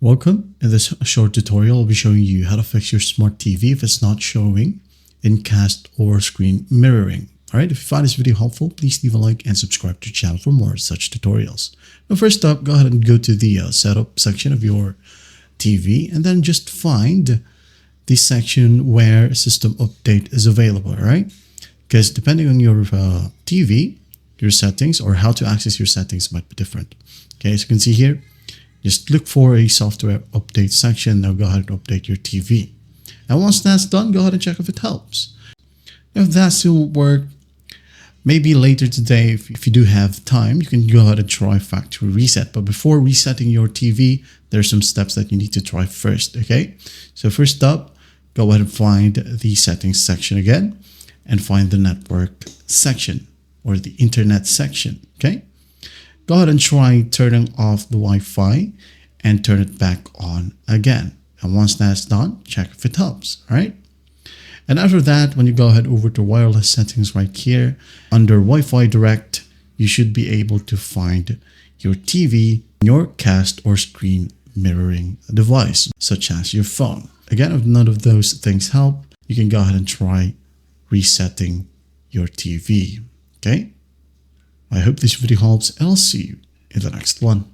Welcome. In this short tutorial, I'll be showing you how to fix your smart TV if it's not showing in cast or screen mirroring. Alright, if you find this video helpful, please leave a like and subscribe to the channel for more such tutorials. Now first up, go ahead and go to the setup section of your TV and then just find the section where system update is available, alright? Because depending on your TV, your settings or how to access your settings might be different. Okay, as you can see here, just look for a software update section. Now go ahead and update your TV. And once that's done, go ahead and check if it helps. If that still won't work, maybe later today, if you do have time, you can go ahead and try factory reset. But before resetting your TV, there's some steps that you need to try first, okay? So first up, go ahead and find the settings section again and find the network section or the internet section, okay? Go ahead and try turning off the Wi-Fi and turn it back on again. And once that's done, check if it helps, all right? And after that, when you go ahead over to wireless settings right here, under Wi-Fi Direct, you should be able to find your TV, your cast or screen mirroring device, such as your phone. Again, if none of those things help, you can go ahead and try resetting your TV, okay? I hope this video helps and I'll see you in the next one.